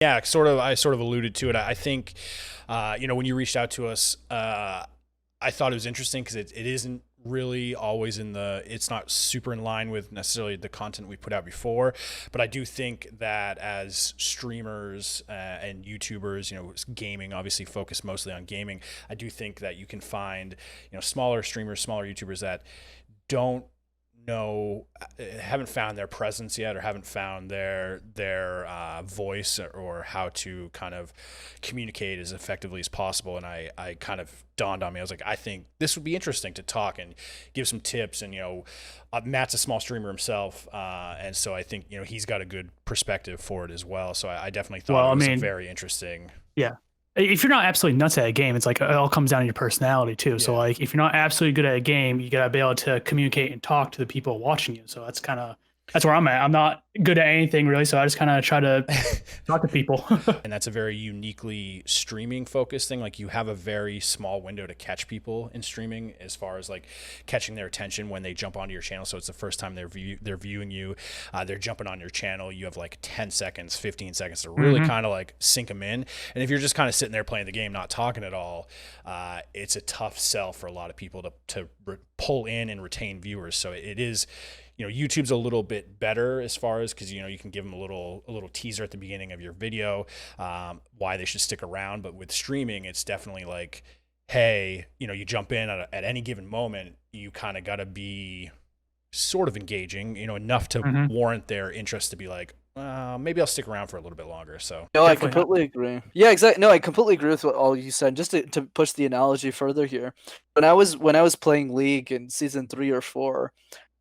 Yeah, sort of. I sort of alluded to it. I think, when you reached out to us, I thought it was interesting because it isn't really always it's not super in line with necessarily the content we put out before, but I do think that as streamers and YouTubers, gaming obviously focus mostly on gaming. I do think that you can find, smaller streamers, smaller YouTubers that don't know haven't found their presence yet, or haven't found their voice, or how to kind of communicate as effectively as possible. And I kind of dawned on me, I was like, I think this would be interesting to talk and give some tips. And Matt's a small streamer himself, and so I think he's got a good perspective for it as well. So I definitely thought Well, it I was a mean, very interesting. yeah. If you're not absolutely nuts at a game, it's like it all comes down to your personality too. So Yeah. like if you're not absolutely good at a game, you gotta be able to communicate and talk to the people watching you. So that's where I'm at. I'm not good at anything really, so I just kind of try to talk to people. And that's a very uniquely streaming focused thing. Like, you have a very small window to catch people in streaming, as far as like catching their attention when they jump onto your channel. So it's the first time they're viewing you, they're jumping on your channel. You have like 10 seconds, 15 seconds to really Hmm. kind of like sink them in. And if you're just kind of sitting there playing the game, not talking at all, it's a tough sell for a lot of people to pull in and retain viewers. So it is, YouTube's a little bit better as far as, because you can give them a little teaser at the beginning of your video, why they should stick around. But with streaming, it's definitely like, hey, you jump in at any given moment. You kind of got to be sort of engaging, enough to Hmm. warrant their interest to be like, maybe I'll stick around for a little bit longer. So No, I Definitely. completely agree. Yeah, exactly. No, I completely agree with what all you said. Just to push the analogy further here, when I was playing League in season 3 or 4,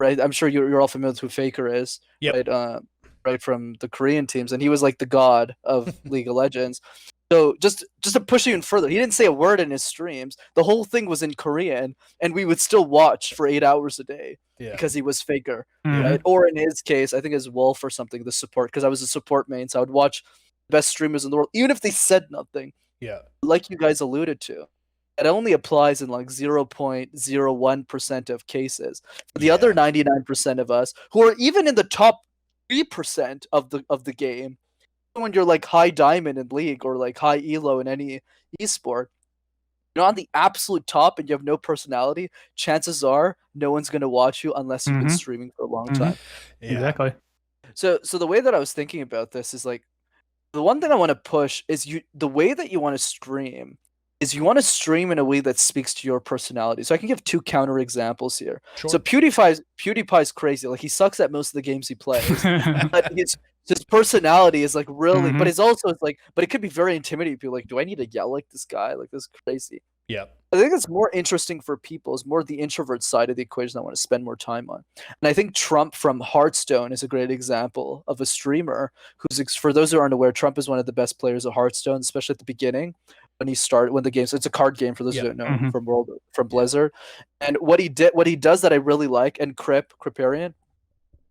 right? I'm sure you're all familiar with who Faker is, yep. right? Right, from the Korean teams, and he was like the god of League of Legends. So just to push even further, he didn't say a word in his streams. The whole thing was in Korean, and we would still watch for 8 hours a day Yeah. because he was Faker, Yeah. right? Or in his case, I think it's Wolf or something, the support, because I was a support main, so I would watch the best streamers in the world, even if they said nothing, Yeah. like you guys alluded to. It only applies in like 0.01% of cases. For the other Yeah. 99% of us, who are even in the top 3% of the game, when you're like high diamond in League or like high elo in any esport, you're on the absolute top and you have no personality, chances are no one's going to watch you unless you've been Hmm. streaming for a long Hmm. time. Yeah. Exactly. So the way that I was thinking about this is like, the one thing I want to push is the way that you want to stream is you want to stream in a way that speaks to your personality. So I can give two counter examples here. So Sure. PewDiePie's crazy. Like, he sucks at most of the games he plays, but his personality is like really, but Hmm. it's like, but it could be very intimidating. People like, do I need to yell like this guy? Like, this is crazy. Yep. I think it's more interesting for people. It's more the introvert side of the equation I want to spend more time on. And I think Trump from Hearthstone is a great example of a streamer for those who aren't aware, Trump is one of the best players of Hearthstone, especially at the beginning when the game. So it's a card game for those who Yep. don't know, Hmm. from Yeah. Blizzard. And what he does that I really like, and Kriparian,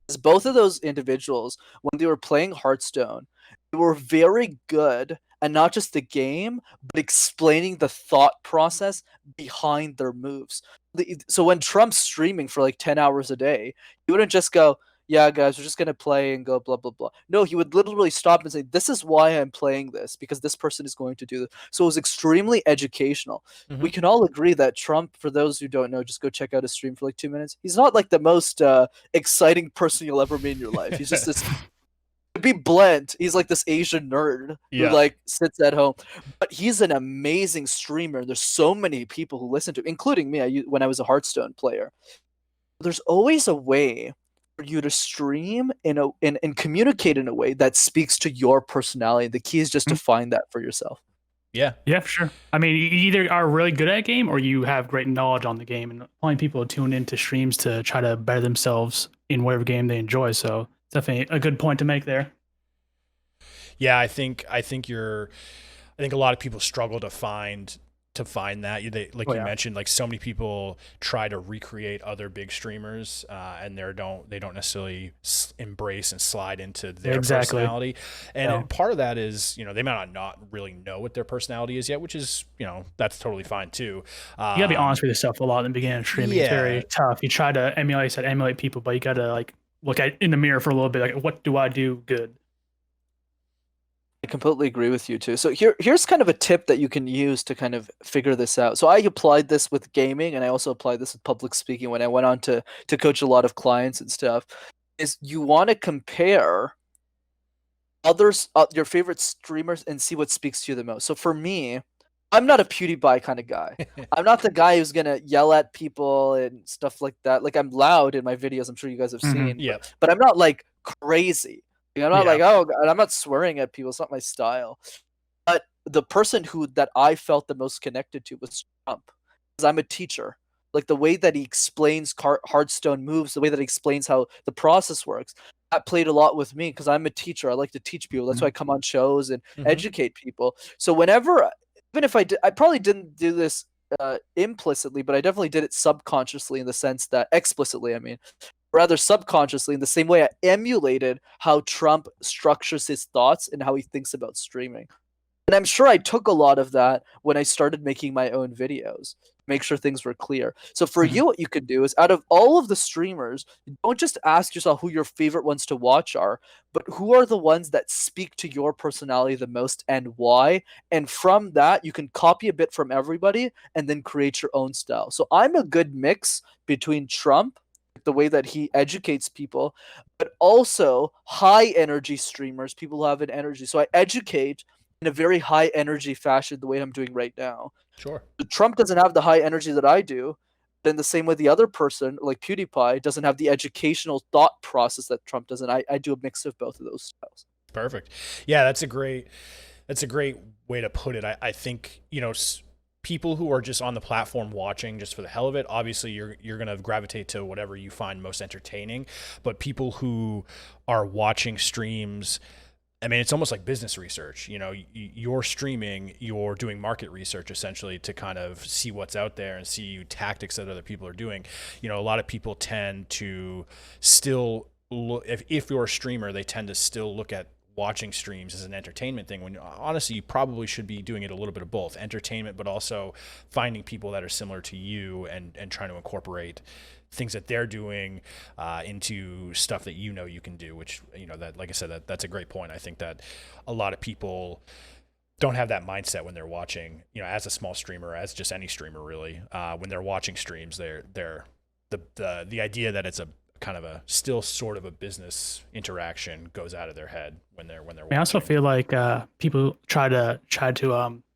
is both of those individuals, when they were playing Hearthstone, they were very good, and not just the game, but explaining the thought process behind their moves. So when Trump's streaming for like 10 hours a day, he wouldn't just go, yeah, guys, we're just going to play and go blah, blah, blah. No, he would literally stop and say, this is why I'm playing this, because this person is going to do this. So it was extremely educational. Mm-hmm. We can all agree that Trump, for those who don't know, just go check out his stream for like 2 minutes. He's not like the most exciting person you'll ever meet in your life. He's just this, to be blunt, he's like this Asian nerd who Yeah. like sits at home, but he's an amazing streamer. There's so many people who listen to, including me. When I was a Hearthstone player, there's always a way for you to stream and communicate in a way that speaks to your personality. The key is just to find that for yourself. Yeah. Yeah, for sure. I mean, you either are really good at a game or you have great knowledge on the game, and only people tune into streams to try to better themselves in whatever game they enjoy. So it's definitely a good point to make there. Yeah. I think a lot of people struggle to find that. Like Oh, you yeah. mentioned, like so many people try to recreate other big streamers, and they don't necessarily embrace and slide into their Exactly. personality. And Yeah. part of that is, they might not really know what their personality is yet, which is, that's totally fine too. You gotta be honest with yourself a lot in the beginning of streaming. It's Yeah. very tough. You try to emulate people, but you gotta like look at in the mirror for a little bit. Like, what do I do good? I completely agree with you too. So here's kind of a tip that you can use to kind of figure this out. So I applied this with gaming, and I also applied this with public speaking when I went on to coach a lot of clients and stuff. Is you want to compare others, your favorite streamers, and see what speaks to you the most. So for me, I'm not a PewDiePie kind of guy. I'm not the guy who's gonna yell at people and stuff like that. Like, I'm loud in my videos. I'm sure you guys have seen, Yeah. but I'm not like crazy. Like, I'm not Yeah. like, oh God, I'm not swearing at people. It's not my style. But the person that I felt the most connected to was Trump, because I'm a teacher. Like, the way that he explains Hearthstone moves, the way that he explains how the process works, that played a lot with me because I'm a teacher. I like to teach people. That's why I come on shows and educate people. So whenever, even if I probably didn't do this implicitly, but I definitely did it subconsciously, in the sense that, explicitly, I mean, rather subconsciously, in the same way I emulated how Trump structures his thoughts and how he thinks about streaming. And I'm sure I took a lot of that when I started making my own videos, make sure things were clear. So for you, what you could do is, out of all of the streamers, don't just ask yourself who your favorite ones to watch are, but who are the ones that speak to your personality the most and why. And from that, you can copy a bit from everybody and then create your own style. So I'm a good mix between Trump, the way that he educates people, but also high energy streamers, people who have an energy. So I educate in a very high energy fashion, the way I'm doing right now. Sure. Trump doesn't have the high energy that I do. Then the same way the other person, like PewDiePie, doesn't have the educational thought process that Trump does, and I do a mix of both of those styles. Perfect. Yeah, that's a great way to put it. I think, people who are just on the platform watching just for the hell of it, obviously you're going to gravitate to whatever you find most entertaining. But people who are watching streams, I mean, it's almost like business research. You're streaming, you're doing market research essentially to kind of see what's out there and see tactics that other people are doing. A lot of people tend to still look, if you're a streamer, they tend to still look at watching streams as an entertainment thing, when honestly you probably should be doing it a little bit of both, entertainment, but also finding people that are similar to you and trying to incorporate things that they're doing into stuff that you can do, which that, like I said, that's a great point. I think that a lot of people don't have that mindset when they're watching, as a small streamer, as just any streamer really, when they're watching streams, they're the idea that it's a kind of a still sort of a business interaction goes out of their head when they're watching. I also feel like people try to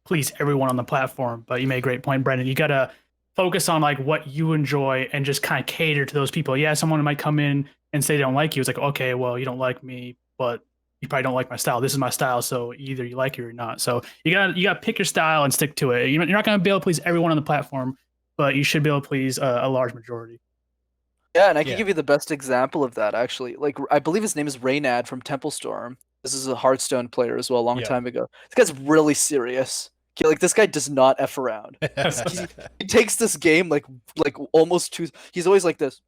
please everyone on the platform, but you made a great point, Brenden. You gotta focus on like what you enjoy and just kind of cater to those people. Yeah, someone might come in and say they don't like you. It's like, okay, well, you don't like me, but you probably don't like my style. This is my style, so either you like it or not. So you gotta pick your style and stick to it. You're not gonna be able to please everyone on the platform, but you should be able to please a large majority. Yeah, and I can give you the best example of that, actually. Like, I believe his name is Reynad from Temple Storm. This is a Hearthstone player as well, a long time ago. This guy's really serious. Okay, like, this guy does not F around. He takes this game like almost too. He's always like this.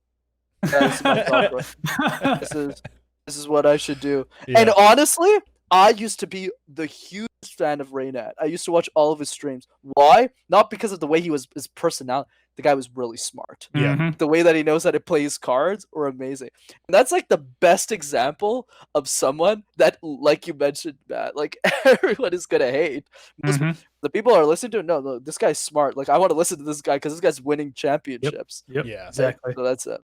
Yeah, this is my thought, this is what I should do. Yeah. And honestly, I used to be the huge fan of Reynad. I used to watch all of his streams. Why? Not because of the way his personality. The guy was really smart. Yeah. The way that he knows how to play his cards are amazing. And that's like the best example of someone that, like you mentioned, Matt, like everyone is gonna hate. The people are listening to it. No, this guy's smart. Like, I want to listen to this guy because this guy's winning championships. Yep. Yeah. Exactly. So that's it.